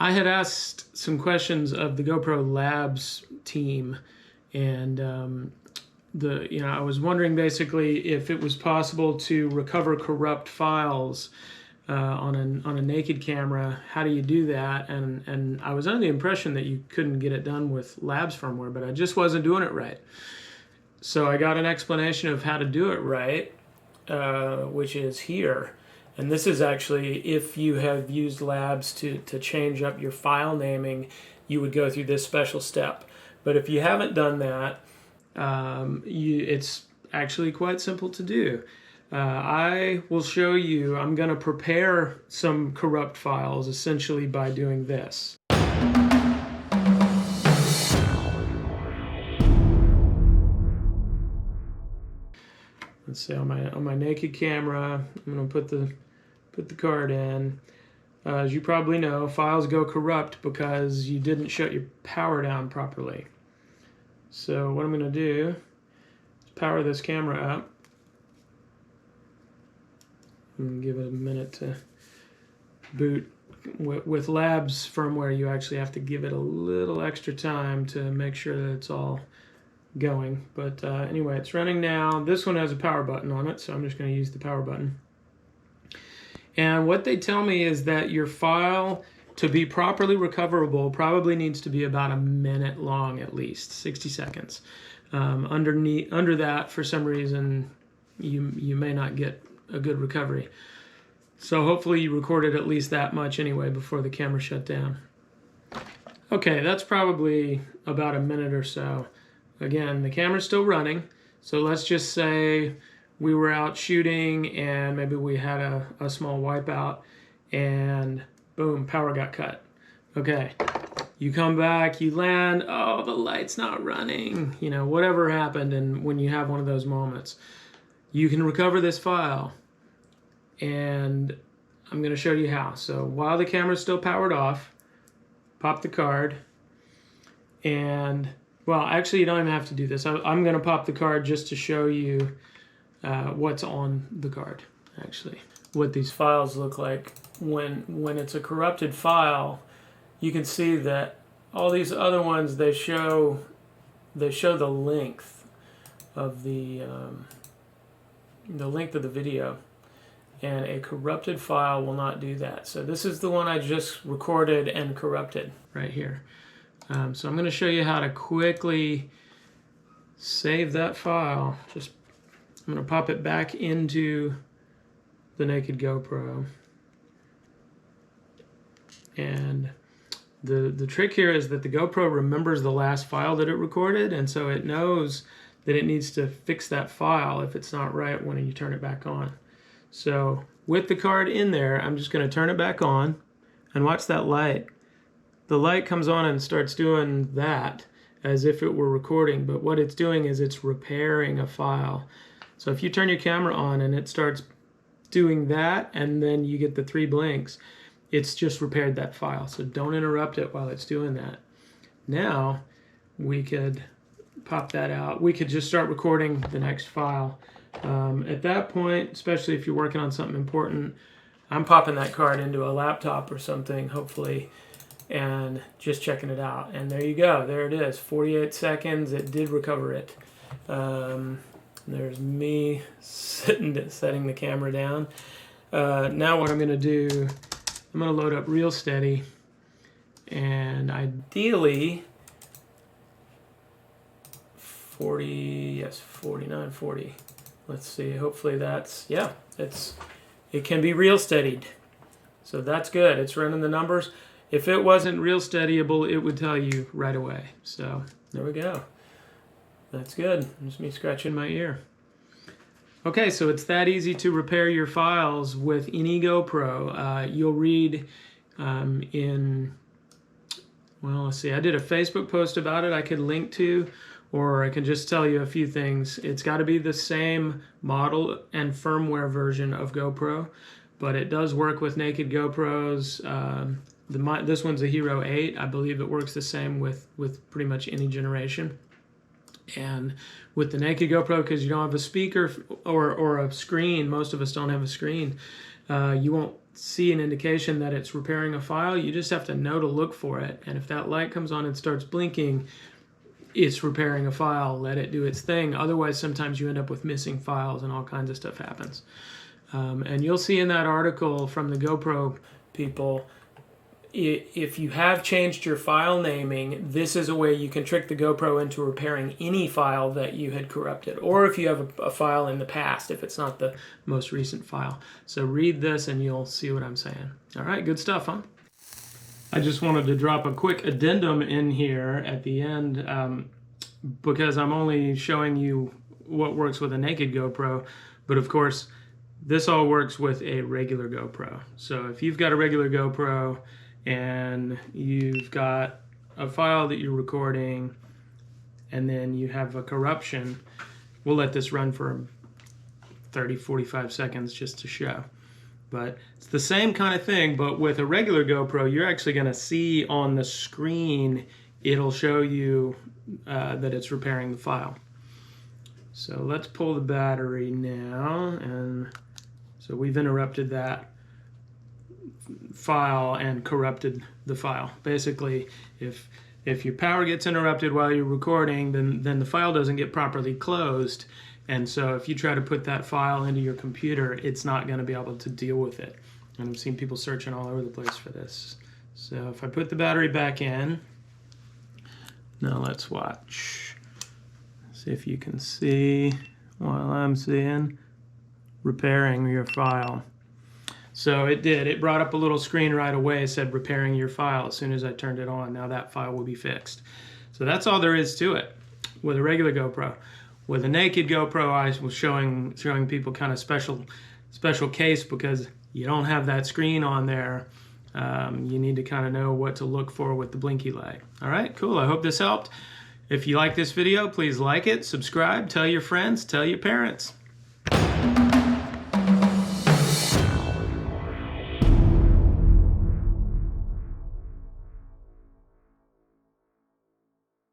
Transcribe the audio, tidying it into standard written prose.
I had asked some questions of the GoPro Labs team, and I was wondering basically if it was possible to recover corrupt files on a naked camera. How do you do that? And I was under the impression that you couldn't get it done with Labs firmware, but I just wasn't doing it right. So I got an explanation of how to do it right, which is here. And this is actually, if you have used Labs to change up your file naming, you would go through this special step. But if you haven't done that, it's actually quite simple to do. I will show you. I'm going to prepare some corrupt files essentially by doing this. Let's see, on my naked camera, I'm going to put the card in. As you probably know, files go corrupt because you didn't shut your power down properly. So what I'm going to do is power this camera up. And give it a minute to boot. With Labs firmware, you actually have to give it a little extra time to make sure that it's all going. But anyway, it's running now. This one has a power button on it, so I'm just going to use the power button. And what they tell me is that your file, to be properly recoverable, probably needs to be about a minute long at least, 60 seconds. Under that, for some reason, you may not get a good recovery. So hopefully you recorded at least that much anyway before the camera shut down. Okay, that's probably about a minute or so. Again, the camera's still running, so let's just say we were out shooting and maybe we had a small wipeout and boom, power got cut. Okay, you come back, you land, oh, the light's not running, you know, whatever happened. And when you have one of those moments, you can recover this file, and I'm going to show you how. So while the camera's still powered off, pop the card, and well, actually you don't even have to do this. I'm going to pop the card just to show you what's on the card, actually. What these files look like when it's a corrupted file. You can see that all these other ones, they show the length of the length of the video, and a corrupted file will not do that. So this is the one I just recorded and corrupted right here. So I'm going to show you how to quickly save that file. I'm going to pop it back into the naked GoPro. And the trick here is that the GoPro remembers the last file that it recorded, and so it knows that it needs to fix that file if it's not right when you turn it back on. So with the card in there, I'm just going to turn it back on and watch that light. The light comes on and starts doing that as if it were recording, but what it's doing is it's repairing a file. So if you turn your camera on and it starts doing that, and then you get the 3 blinks, it's just repaired that file. So don't interrupt it while it's doing that. Now we could pop that out. We could just start recording the next file. At that point, especially if you're working on something important, I'm popping that card into a laptop or something, hopefully, and just checking it out. And there you go. There it is. 48 seconds. It did recover it. There's me setting the camera down. Now what I'm going to do, I'm going to load up Real Steady, and ideally 4940. Let's see, hopefully that's, yeah, it can be real steadied. So that's good. It's running the numbers. If it wasn't real steadyable, it would tell you right away. So there we go. That's good. Just me scratching my ear. Okay, so it's that easy to repair your files with any GoPro. You'll read well, let's see, I did a Facebook post about it I could link to, or I can just tell you a few things. It's got to be the same model and firmware version of GoPro, but it does work with naked GoPros. This one's a Hero 8. I believe it works the same with pretty much any generation. And with the naked GoPro, because you don't have a speaker or a screen, most of us don't have a screen, you won't see an indication that it's repairing a file, you just have to know to look for it. And if that light comes on and starts blinking, it's repairing a file. Let it do its thing. Otherwise, sometimes you end up with missing files and all kinds of stuff happens. And you'll see in that article from the GoPro people, if you have changed your file naming, this is a way you can trick the GoPro into repairing any file that you had corrupted, or if you have a file in the past, if it's not the most recent file. So read this and you'll see what I'm saying. All right, good stuff, huh? I just wanted to drop a quick addendum in here at the end because I'm only showing you what works with a naked GoPro, but of course, this all works with a regular GoPro. So if you've got a regular GoPro and you've got a file that you're recording and then you have a corruption, we'll let this run for 30-45 seconds just to show. But it's the same kind of thing, but with a regular GoPro, you're actually going to see on the screen, it'll show you that it's repairing the file. So let's pull the battery now, and so we've interrupted that file and corrupted the file. Basically, if your power gets interrupted while you're recording, then the file doesn't get properly closed, and so if you try to put that file into your computer, it's not going to be able to deal with it. And I've seen people searching all over the place for this. So if I put the battery back in, now let's watch. See if you can see while I'm seeing repairing your file. So it did. It brought up a little screen right away. It said repairing your file as soon as I turned it on. Now that file will be fixed. So that's all there is to it with a regular GoPro. With a naked GoPro, I was showing people kind of special case because you don't have that screen on there. You need to kind of know what to look for with the blinky light. All right, cool. I hope this helped. If you like this video, please like it, subscribe, tell your friends, tell your parents.